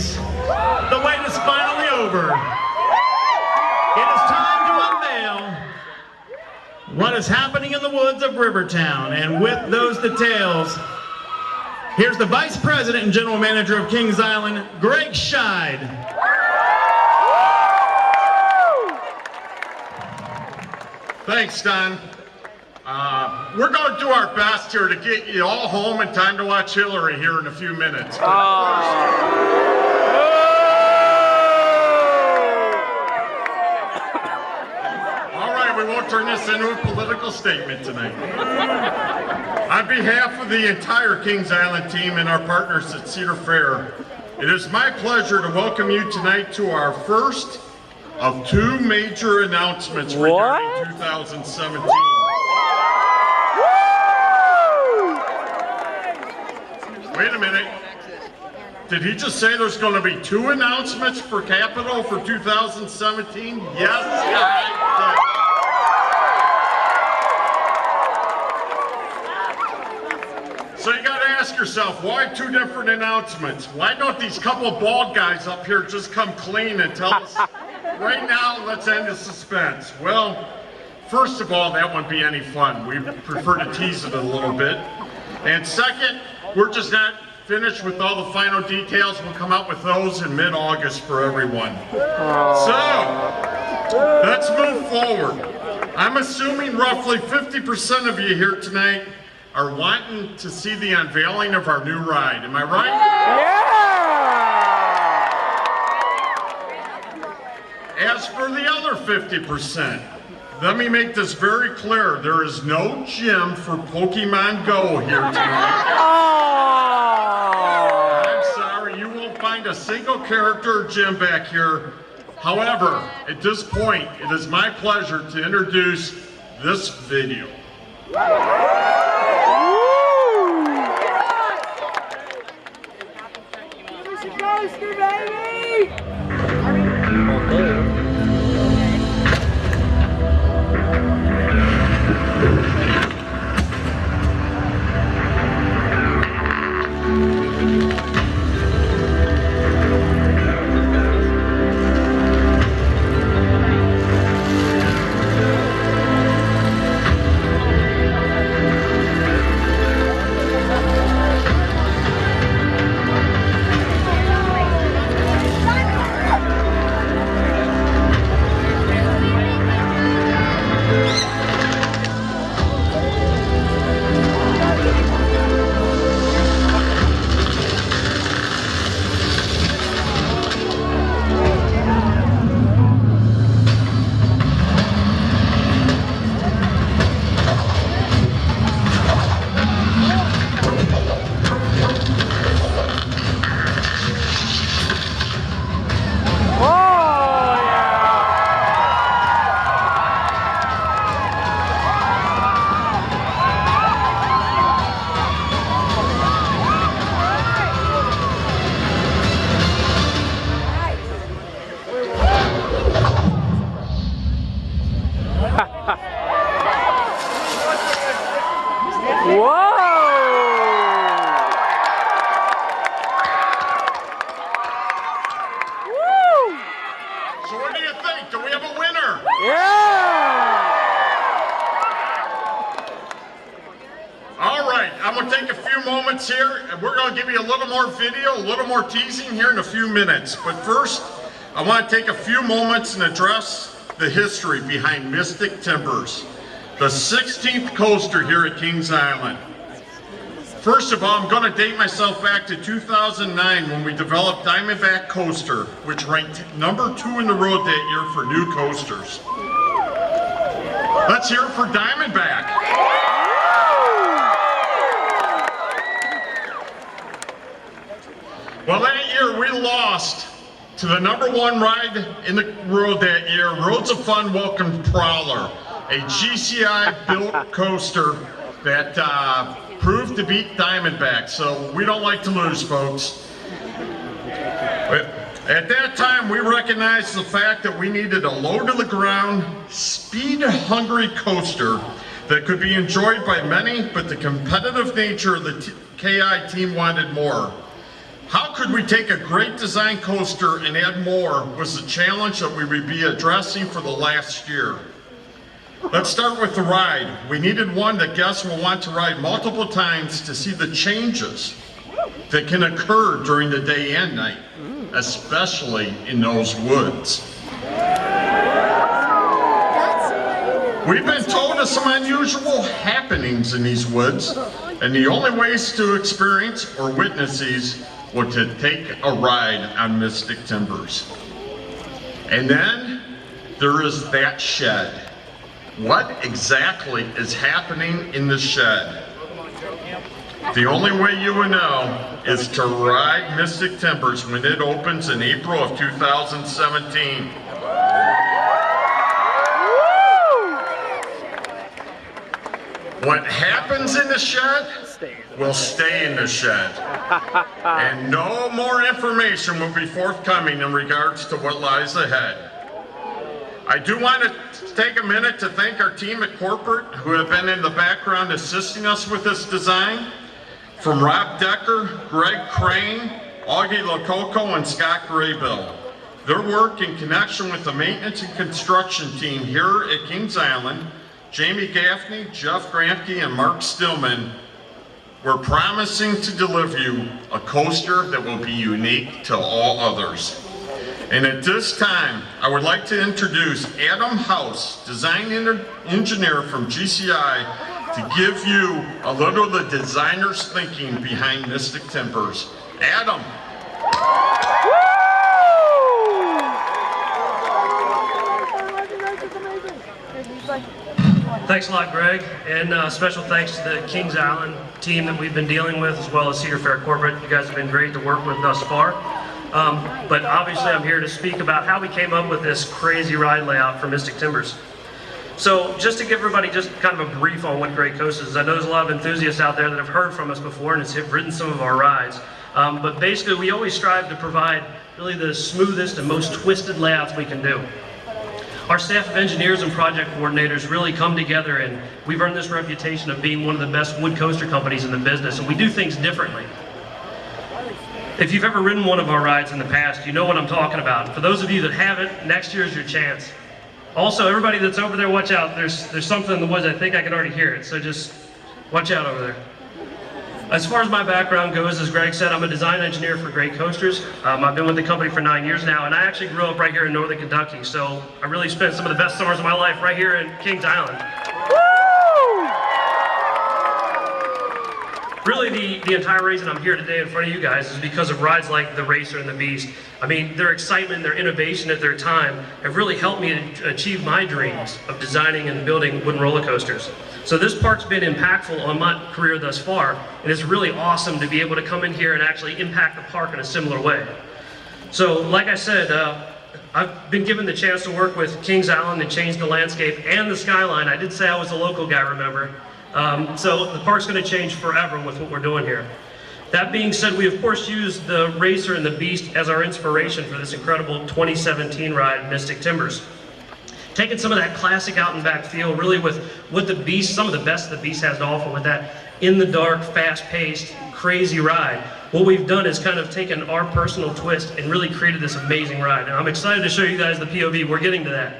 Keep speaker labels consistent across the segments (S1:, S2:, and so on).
S1: ladies, the wait is finally over. It is time to unveil what is happening in the woods of Rivertown. And with those details, here's the Vice President and General Manager of Kings Island, Greg Scheid.
S2: Thanks, Don. We're going to do our best here to get you all home in time to watch Hillary here in a few minutes. All right, we won't turn this into a political statement tonight. On behalf of the entire Kings Island team and our partners at Cedar Fair, it is my pleasure to welcome you tonight to our first of two major announcements regarding 2017. Wait a minute. Did he just say there's going to be two announcements for Capitol for 2017? Yes, I did. So you got to ask yourself, why two different announcements? Why don't these couple of bald guys up here just come clean and tell us, right now, let's end the suspense? Well, first of all, that wouldn't be any fun. We prefer to tease it a little bit. And second, we're just not finished with all the final details. We'll come out with those in mid-August for everyone. So, let's move forward. I'm assuming roughly 50% of you here tonight are wanting to see the unveiling of our new ride. Am I right? Yeah! As for the other 50%, let me make this very clear. There is no gym for Pokemon Go here tonight. I'm sorry, you won't find a single character or gym back here. However, at this point, it is my pleasure to introduce this video.
S3: Coaster, baby!
S2: So what do you think? Do we have a winner? All right, I'm going to take a few moments here, and we're going to give you a little more video, a little more teasing here in a few minutes. But first, I want to take a few moments and address the history behind Mystic Timbers, the 16th coaster here at Kings Island. First of all, I'm going to date myself back to 2009 when we developed Diamondback Coaster, which ranked #2 in the road that year for new coasters. Let's hear it for Diamondback. Well, that year we lost to the #1 ride in the road that year, Roads of Fun welcomed Prowler, a GCI-built coaster that proved to beat Diamondback, so we don't like to lose, folks. At that time, we recognized the fact that we needed a low-to-the-ground, speed-hungry coaster that could be enjoyed by many, but the competitive nature of the KI team wanted more. How could we take a great design coaster and add more was the challenge that we would be addressing for the last year. Let's start with the ride. We needed one that guests will want to ride multiple times to see the changes that can occur during the day and night, especially in those woods. We've been told of some unusual happenings in these woods, and the only ways to experience or witness these were to take a ride on Mystic Timbers. And then there is that shed. What exactly is happening in the shed? The only way you will know is to ride Mystic Timbers when it opens in April of 2017. What happens in the shed will stay in the shed. And no more information will be forthcoming in regards to what lies ahead. I do want to take a minute to thank our team at corporate who have been in the background assisting us with this design. From Rob Decker, Greg Crane, Augie Lococo, and Scott Graybill. Their work in connection with the maintenance and construction team here at Kings Island, Jamie Gaffney, Jeff Grantke, and Mark Stillman, we're promising to deliver you a coaster that will be unique to all others. And at this time, I would like to introduce Adam House, design engineer from GCI, to give you a little of the designer's thinking behind Mystic Timbers. Adam.
S4: Thanks a lot, Greg, and special thanks to the Kings Island team that we've been dealing with, as well as Cedar Fair Corporate. You guys have been great to work with thus far. But obviously I'm here to speak about how we came up with this crazy ride layout for Mystic Timbers. So just to give everybody just kind of a brief on what Great Coast is, I know there's a lot of enthusiasts out there that have heard from us before and have ridden some of our rides. But basically we always strive to provide really the smoothest and most twisted layouts we can do. Our staff of engineers and project coordinators really come together, and we've earned this reputation of being one of the best wood coaster companies in the business, and we do things differently. If you've ever ridden one of our rides in the past, you know what I'm talking about. For those of you that haven't, next year is your chance. Also, everybody that's over there, watch out. There's something in the woods. I think I can already hear it, so just watch out over there. As far as my background goes, as Greg said, I'm a design engineer for Great Coasters. I've been with the company for 9 years now, and I actually grew up right here in northern Kentucky, so I really spent some of the best summers of my life right here in Kings Island. Really, the entire reason I'm here today in front of you guys is because of rides like the Racer and the Beast. I mean, their excitement, their innovation at their time have really helped me to achieve my dreams of designing and building wooden roller coasters. So this park's been impactful on my career thus far, and it's really awesome to be able to come in here and actually impact the park in a similar way. So, like I said, I've been given the chance to work with Kings Island and change the landscape and the skyline. I did say I was a local guy, remember? So the park's going to change forever with what we're doing here. That being said, we of course used the Racer and the Beast as our inspiration for this incredible 2017 ride, Mystic Timbers. Taking some of that classic out and back feel, really with what the Beast, some of the best the Beast has to offer with that in the dark, fast-paced, crazy ride. What we've done is kind of taken our personal twist and really created this amazing ride. And I'm excited to show you guys the POV. We're getting to that.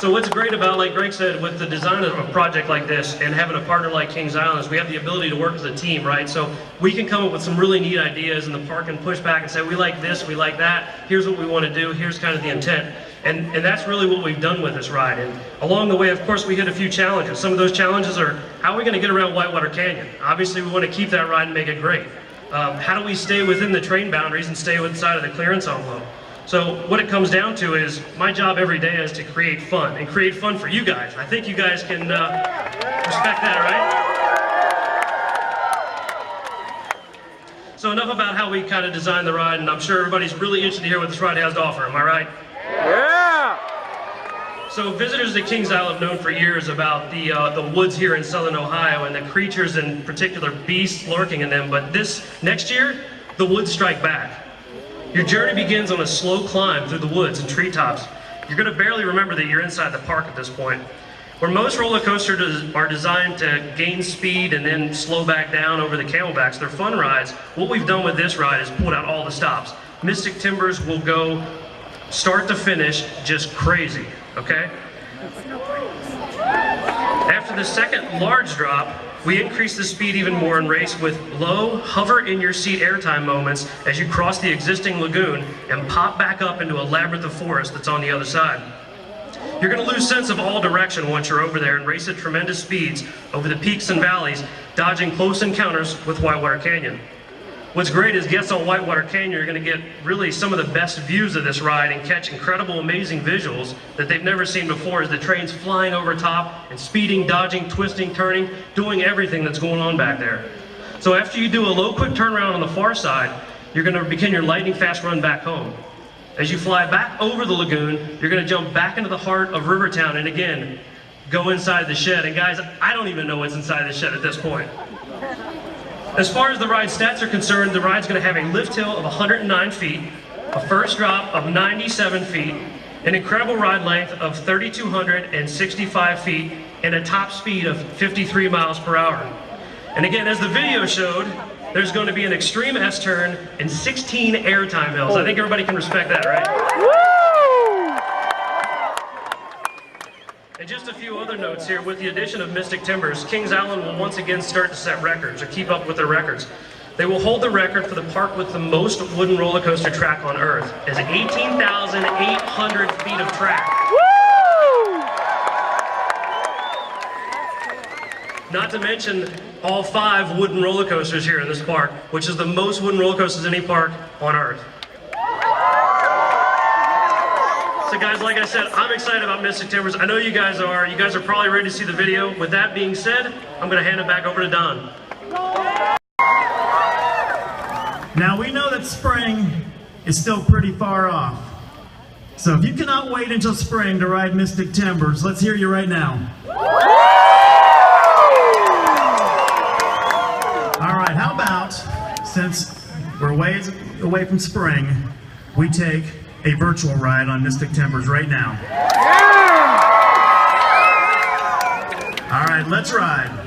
S4: So what's great about, like Greg said, with the design of a project like this and having a partner like Kings Island is we have the ability to work as a team, right? So we can come up with some really neat ideas and the park can push back and say, we like this, we like that, here's what we want to do, here's kind of the intent. And that's really what we've done with this ride. And along the way, of course, we hit a few challenges. Some of those challenges are, how are we going to get around Whitewater Canyon? Obviously, we want to keep that ride and make it great. How do we stay within the train boundaries and stay inside of the clearance envelope? So what it comes down to is my job every day is to create fun, and create fun for you guys. I think you guys can respect that, right? So enough about how we kind of designed the ride, and I'm sure everybody's really interested to hear what this ride has to offer, am I right? Yeah! So visitors to Kings Island have known for years about the woods here in southern Ohio and the creatures, in particular beasts lurking in them, but this next year, the woods strike back. Your journey begins on a slow climb through the woods and treetops. You're going to barely remember that you're inside the park at this point. Where most roller coasters are designed to gain speed and then slow back down over the camelbacks, they're fun rides. What we've done with this ride is pulled out all the stops. Mystic Timbers will go start to finish just crazy, okay? After the second large drop, we increase the speed even more and race with low, hover in your seat airtime moments as you cross the existing lagoon and pop back up into a labyrinth of forest that's on the other side. You're going to lose sense of all direction once you're over there and race at tremendous speeds over the peaks and valleys, dodging close encounters with Whitewater Canyon. What's great is guests on Whitewater Canyon are going to get really some of the best views of this ride and catch incredible, amazing visuals that they've never seen before as the train's flying over top and speeding, dodging, twisting, turning, doing everything that's going on back there. So after you do a low, quick turnaround on the far side, you're going to begin your lightning fast run back home. As you fly back over the lagoon, you're going to jump back into the heart of Rivertown and again, go inside the shed. And guys, I don't even know what's inside the shed at this point. As far as the ride stats are concerned, the ride's going to have a lift hill of 109 feet, a first drop of 97 feet, an incredible ride length of 3,265 feet, and a top speed of 53 miles per hour. And again, as the video showed, there's going to be an extreme S-turn and 16 airtime hills. I think everybody can respect that, right? And just a few other notes here. With the addition of Mystic Timbers, Kings Island will once again start to set records or keep up with their records. They will hold the record for the park with the most wooden roller coaster track on Earth, as 18,800 feet of track. Not to mention all 5 wooden roller coasters here in this park, which is the most wooden roller coasters in any park on Earth. So guys, like I said, I'm excited about Mystic Timbers. I know you guys are. You guys are probably ready to see the video. With that being said, I'm going to hand it back over to Don.
S1: Now we know that spring is still pretty far off. So if you cannot wait until spring to ride Mystic Timbers, let's hear you right now. All right, how about, since we're ways away from spring, we take a virtual ride on Mystic Timbers right now. All right, let's ride.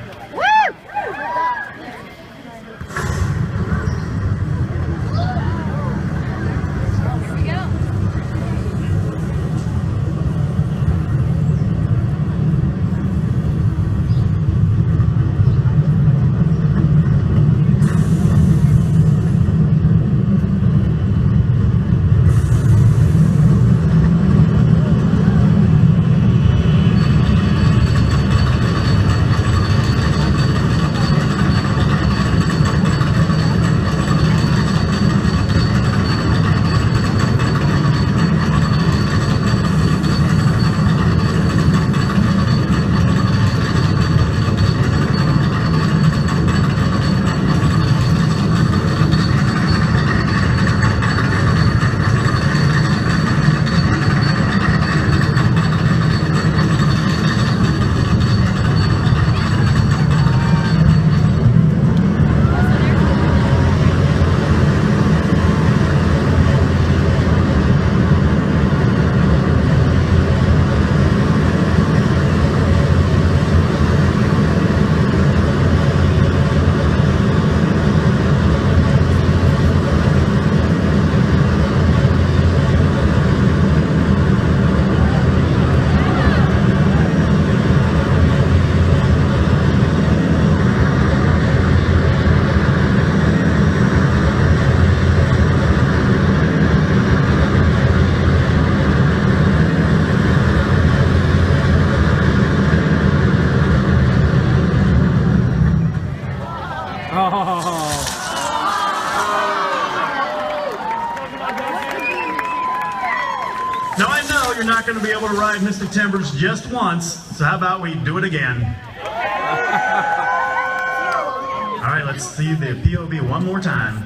S1: Now I know you're not going to be able to ride Mystic Timbers just once, so how about we do it again? All right, let's see the POV one more time.